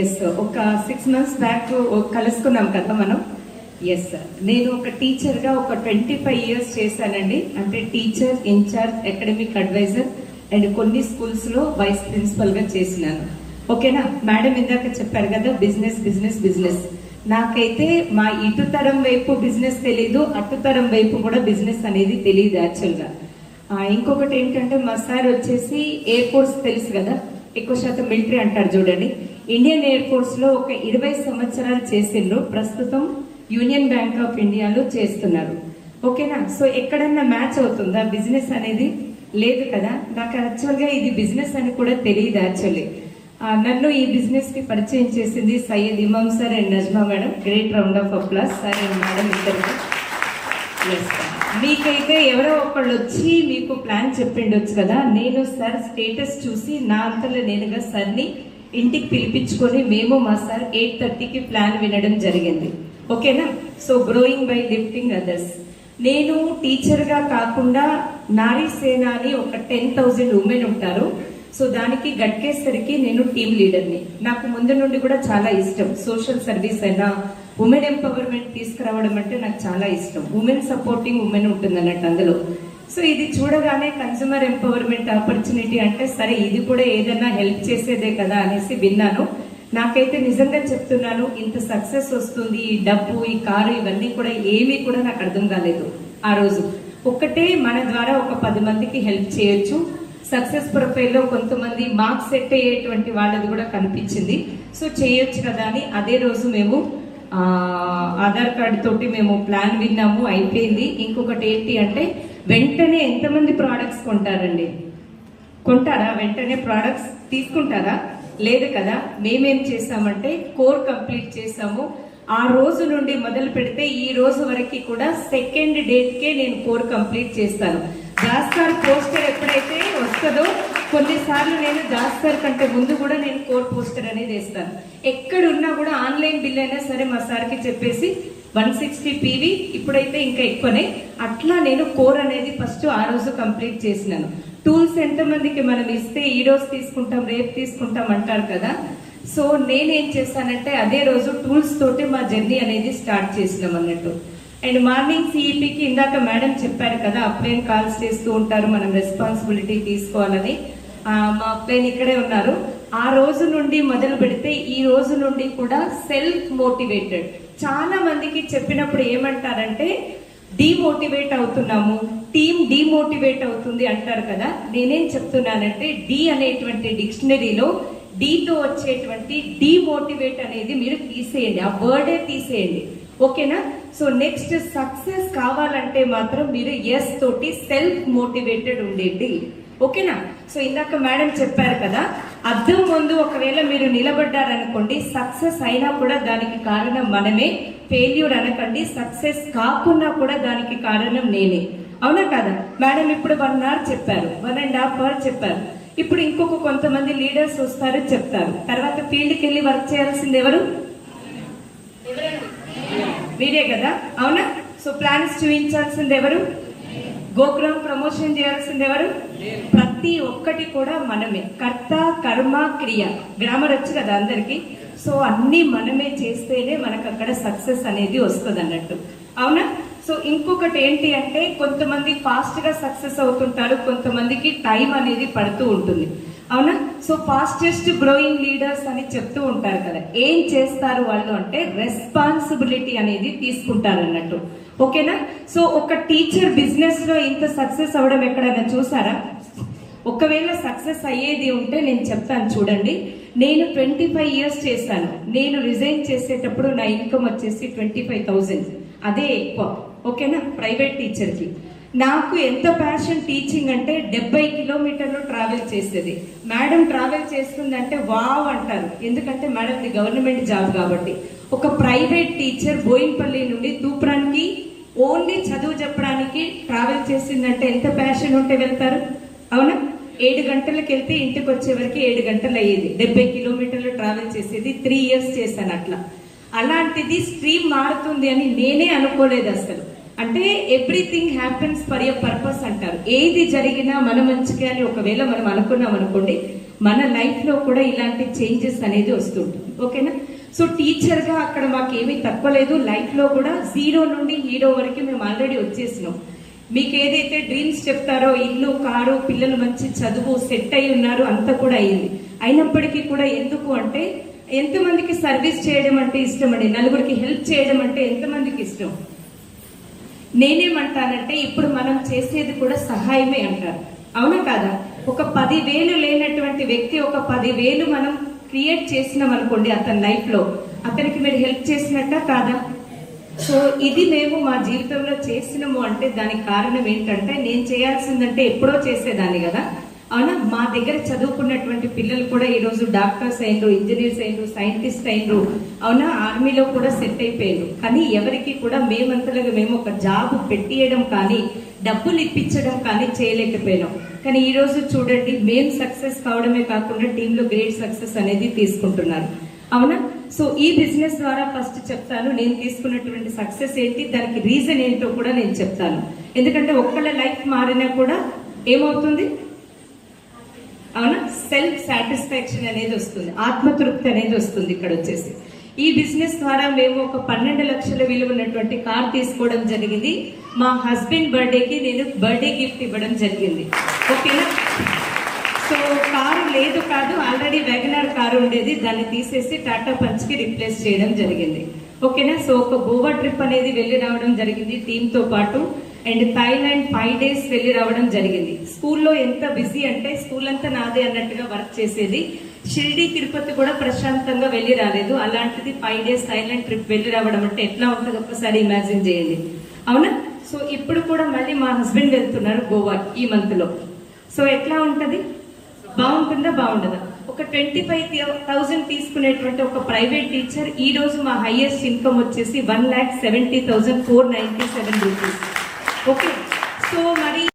Yes, ఒక 6 months back కలుసుకున్నాం కదా మనం. ఎస్, నేను ఒక టీచర్గా ఒక 25 years చేశానండి. అంటే teacher, incharge, academic adviser and కొన్ని స్కూల్స్లో వైస్ ప్రిన్సిపల్గా చేసినాను. ఓకేనా మేడం, ఇందాక చెప్పారు కదా బిజినెస్ బిజినెస్ బిజినెస్. నాకైతే మా ఇటు తరం వైపు బిజినెస్ తెలీదు, అటు తరం వైపు కూడా బిజినెస్ అనేది తెలియదు యాక్చువల్గా. ఇంకొకటి ఏంటంటే మా సార్ వచ్చేసి ఎయిర్ ఫోర్స్ తెలుసు కదా, ఎక్కువ శాతం మిలిటరీ అంటారు చూడండి. ఇండియన్ ఎయిర్ ఫోర్స్ లో ఒక 20 సంవత్సరాలు చేసిండ్రు. ప్రస్తుతం యూనియన్ బ్యాంక్ ఆఫ్ ఇండియాలో చేస్తున్నారు. ఓకేనా, సో ఎక్కడన్నా మ్యాచ్ అవుతుందా బిజినెస్ అనేది? లేదు కదా. నాకు యాక్చువల్గా ఇది బిజినెస్ అని కూడా తెలియదు యాక్చువల్లీ. నన్ను ఈ బిజినెస్ కి పరిచయం చేసింది Syed Imam sir and Najma madam. Great round of applause sir and madam ఇద్దరికి. మీకైతే ఎవరో ఒకళ్ళు వచ్చి మీకు ప్లాన్ చెప్పిండొచ్చు కదా. నేను సార్ స్టేటస్ చూసి నా అంతలో నేనుగా సార్ని ఇంటికి పిలిపించుకొని మేము మా సార్ 8:30కి ప్లాన్ వినడం జరిగింది. ఓకేనా, so growing by lifting others. నేను టీచర్గా కాకుండా నారీ సేన అని ఒక 10,000 ఉమెన్ ఉంటారు. సో దానికి గట్కేసరికి నేను టీమ్ లీడర్ని. నాకు ముందు నుండి కూడా చాలా ఇష్టం సోషల్ సర్వీస్ అయినా ఉమెన్ ఎంపవర్మెంట్ తీసుకురావడం అంటే నాకు చాలా ఇష్టం. ఉమెన్ సపోర్టింగ్ ఉమెన్ ఉంటుంది అన్నట్టు అందులో. సో ఇది చూడగానే కన్స్యూమర్ ఎంపవర్మెంట్ ఆపర్చునిటీ అంటే సరే ఇది కూడా ఏదైనా హెల్ప్ చేసేదే కదా అనేసి విన్నాను. నాకైతే నిజంగా చెప్తున్నాను, ఇంత సక్సెస్ వస్తుంది, ఈ డబ్బు, ఈ కారు, ఇవన్నీ కూడా ఏమీ కూడా నాకు అర్థం కాలేదు ఆ రోజు. ఒక్కటే మన ద్వారా ఒక 10 మందికి హెల్ప్ చేయొచ్చు. సక్సెస్ ప్రొఫైల్లో కొంతమంది మార్క్స్ సెట్ అయ్యేటువంటి వాళ్ళది కూడా కనిపించింది. సో చేయొచ్చు కదా అని అదే రోజు మేము ఆధార్ కార్డు తోటి మేము ప్లాన్ విన్నాము, అయిపోయింది. ఇంకొకటి ఏంటి అంటే వెంటనే ఎంతమంది ప్రోడక్ట్స్ కొంటారండి? కొంటారా? వెంటనే ప్రోడక్ట్స్ తీసుకుంటారా? లేదు కదా. మేమేం చేసామంటే కోర్ కంప్లీట్ చేసాము. ఆ రోజు నుండి మొదలు పెడితే ఈ రోజు వరకు కూడా 2nd date నేను కోర్ కంప్లీట్ చేస్తాను. జాస్కార్ పోస్టర్ ఎప్పుడైతే వస్తుందో కొన్నిసార్లు నేను జాస్కార్ కంటే ముందు కూడా నేను కోర్ పోస్టర్ అనేది వేస్తాను. ఎక్కడున్నా కూడా ఆన్లైన్ బిల్ అయినా సరే మా సార్కి చెప్పేసి 160 PV, ఇప్పుడైతే ఇంకా ఎక్కువనే. అట్లా నేను కోర్ అనేది ఫస్ట్ ఆ రోజు కంప్లీట్ చేసినాను. టూల్స్ ఎంతమందికి మనం ఇస్తే ఈ రోజు తీసుకుంటాం, రేపు తీసుకుంటాం అంటారు కదా. సో నేనేం చేశానంటే అదే రోజు టూల్స్ తోటి మా జర్నీ అనేది స్టార్ట్ చేసినాం అన్నట్టు. అండ్ మార్నింగ్ సిఇపికి ఇందాక మేడం చెప్పారు కదా, అప్లైన్ కాల్స్ చేస్తూ ఉంటారు, మనం రెస్పాన్సిబిలిటీ తీసుకోవాలని. మా అప్లైన్ ఇక్కడే ఉన్నారు. ఆ రోజు నుండి మొదలు పెడితే ఈ రోజు నుండి కూడా సెల్ఫ్ మోటివేటెడ్. చాలా మందికి చెప్పినప్పుడు ఏమంటారంటే డిమోటివేట్ అవుతున్నాము, టీమ్ డిమోటివేట్ అవుతుంది అంటారు కదా. నేనేం చెప్తున్నానంటే డి అనేటువంటి డిక్షనరీలో డీతో వచ్చేటువంటి డిమోటివేట్ అనేది మీరు తీసేయండి, ఆ వర్డే తీసేయండి. ఓకేనా. సో నెక్స్ట్ సక్సెస్ కావాలంటే మాత్రం మీరు ఎస్ తోటి సెల్ఫ్ మోటివేటెడ్ ఉండేది. ఓకేనా. సో ఇందాక మేడం చెప్పారు కదా, అద్దం ముందు ఒకవేళ మీరు నిలబడ్డారనుకోండి, సక్సెస్ అయినా కూడా దానికి కారణం మనమే. ఫెయిల్యూర్ అనకండి, సక్సెస్ కాకున్నా కూడా దానికి కారణం నేనే. అవునా కదా. మేడం ఇప్పుడు 1 hour చెప్పారు, 1.5 hour చెప్పారు. ఇప్పుడు ఇంకొక కొంతమంది లీడర్స్ వస్తారు, చెప్తారు. తర్వాత ఫీల్డ్కి వెళ్ళి వర్క్ చేయాల్సింది ఎవరు? మీరే కదా. అవునా. సో ప్లాన్స్ చూపించాల్సింది ఎవరు? గోగ్రామ్ ప్రమోషన్ చేయాల్సింది ఎవరు? ప్రతి ఒక్కటి కూడా మనమే. కర్త, కర్మ, క్రియ, గ్రామర్ వచ్చు కదా అందరికి. సో అన్ని మనమే చేస్తేనే మనకు అక్కడ సక్సెస్ అనేది వస్తుంది అన్నట్టు. అవునా. సో ఇంకొకటి ఏంటి అంటే కొంతమంది ఫాస్ట్ గా సక్సెస్ అవుతుంటారు, కొంతమందికి టైం అనేది పడుతూ ఉంటుంది. అవునా. సో ఫాస్టెస్ట్ గ్రోయింగ్ లీడర్స్ అని చెప్తూ ఉంటారు కదా. ఏం చేస్తారు వాళ్ళు అంటే రెస్పాన్సిబిలిటీ అనేది తీసుకుంటారు అన్నట్టు. ఓకేనా. సో ఒక టీచర్ బిజినెస్ లో ఇంత సక్సెస్ అవ్వడం ఎక్కడైనా చూసారా? ఒకవేళ సక్సెస్ అయ్యేది ఉంటే నేను చెప్తాను చూడండి. నేను 25 years చేశాను. నేను రిజైన్ చేసేటప్పుడు నా ఇన్కమ్ వచ్చేసి 25,000, అదే ఎక్కువ. ఓకేనా. ప్రైవేట్ టీచర్ కి నాకు ఎంత ప్యాషన్ టీచింగ్ అంటే 70 kilometers ట్రావెల్ చేసేది. మేడం ట్రావెల్ చేస్తుందంటే వావ్ అంటారు, ఎందుకంటే మేడంది గవర్నమెంట్ జాబ్ కాబట్టి. ఒక ప్రైవేట్ టీచర్ బోయిన్పల్లి నుండి తూప్రాన్కి ఓన్లీ చదువు చెప్పడానికి ట్రావెల్ చేసిందంటే ఎంత ప్యాషన్ ఉంటే వెళ్తారు. అవునా. 7 గంటలకు వెళ్తే ఇంటికి వచ్చే వరకు 7 గంటలు అయ్యేది. 70 kilometers ట్రావెల్ చేసేది. 3 years చేశాను అట్లా. అలాంటిది స్ట్రీమ్ మారుతుంది అని నేనే అనుకోలేదు అసలు. అంటే everything happens for a purpose అంటారు. ఏది జరిగినా మన మంచిగా అని ఒకవేళ మనం అనుకున్నాం అనుకోండి, మన లైఫ్ లో కూడా ఇలాంటి చేంజెస్ అనేది వస్తుంటుంది. ఓకేనా? సో టీచర్ గా అక్కడ మాకేమీ తక్కువ లేదు. లైఫ్ లో కూడా 0 నుండి హీరో వరకు మేము ఆల్రెడీ వచ్చేసినాం. మీకు ఏదైతే డ్రీమ్స్ చెప్తారో, ఇల్లు, కారు, పిల్లలు, మంచి చదువు, సెట్ అయి ఉన్నారు, అంతా కూడా అయ్యింది. అయినప్పటికీ కూడా ఎందుకు అంటే, ఎంతమందికి సర్వీస్ చేయడం అంటే ఇష్టం అండి? నలుగురికి హెల్ప్ చేయడం అంటే ఎంతమందికి ఇష్టం? నేనేమంటానంటే, ఇప్పుడు మనం చేసేది కూడా సహాయమే అంటారు. అవునా కాదా? ఒక 10,000 లేనటువంటి వ్యక్తి ఒక 10,000 మనం క్రియేట్ చేసినాం అనుకోండి అతని లైఫ్ లో, అతనికి మీరు హెల్ప్ చేసినట్ట కాదా? సో ఇది మేము మా జీవితంలో చేసినాము అంటే దానికి కారణం ఏంటంటే, నేను చేయాల్సిందంటే ఎప్పుడో చేసేదాన్ని కదా. అవునా? మా దగ్గర చదువుకున్నటువంటి పిల్లలు కూడా ఈ రోజు డాక్టర్స్ అయినరు, ఇంజనీర్స్ అయినరు, సైంటిస్ట్ అయినరు. అవునా? ఆర్మీలో కూడా సెట్ అయిపోయారు. కానీ ఎవరికి కూడా మేమంతలుగా మేము ఒక జాబ్ పెట్టియడం కానీ, డబ్బులు ఇప్పించడం కానీ చేయలేకపోయినాం. కానీ ఈ రోజు చూడండి, మేము సక్సెస్ కావడమే కాకుండా టీంలో గ్రేట్ సక్సెస్ అనేది తీసుకుంటున్నారు. అవునా? సో ఈ బిజినెస్ ద్వారా ఫస్ట్ చెప్తాను నేను తీసుకున్నటువంటి సక్సెస్ ఏంటి, దానికి రీజన్ ఏంటో కూడా నేను చెప్తాను. ఎందుకంటే ఒక్కళ్ళ లైఫ్ మారినా కూడా ఏమవుతుంది? అవునా? సెల్ఫ్ సాటిస్ఫాక్షన్ అనేది వస్తుంది, ఆత్మతృప్తి అనేది వస్తుంది. ఇక్కడ వచ్చేసి ఈ బిజినెస్ ద్వారా మేము ఒక 12 లక్షల విలువ ఉన్నటువంటి కార్ తీసుకోవడం జరిగింది. మా హస్బెండ్ బర్త్డేకి నేను బర్త్డే గిఫ్ట్ ఇవ్వడం జరిగింది. ఓకేనా? సో కారు లేదు కాదు, ఆల్రెడీ వ్యాగనార్ కారు ఉండేది, దాన్ని తీసేసి టాటా పంచ్ కి రిప్లేస్ చేయడం జరిగింది. ఓకేనా? సో ఒక గోవా ట్రిప్ అనేది వెళ్ళి రావడం జరిగింది టీమ్ తో పాటు. అండ్ థాయిలాండ్ 5 days వెళ్ళి రావడం జరిగింది. స్కూల్లో ఎంత బిజీ అంటే స్కూల్ అంతా నాదే అన్నట్టుగా వర్క్ చేసేది. షిరిడి, తిరుపతి కూడా ప్రశాంతంగా వెళ్ళి రాలేదు. అలాంటిది 5 days థాయిలాండ్ ట్రిప్ వెళ్ళి రావడం అంటే ఎట్లా ఉంటుందో ఒక్కసారి ఇమాజిన్ చేయండి. అవునా? సో ఇప్పుడు కూడా మళ్ళీ మా హస్బెండ్ వెళ్తున్నారు గోవా ఈ మంత్ లో. సో ఎట్లా ఉంటది? బాగుంటుందా బాగుండదా? ఒక 25,000 తీసుకునేటువంటి ఒక ప్రైవేట్ టీచర్ ఈ రోజు మా హైయెస్ట్ ఇన్కమ్ వచ్చేసి 1,70,497 రూపీస్. ఓకే? సో మరి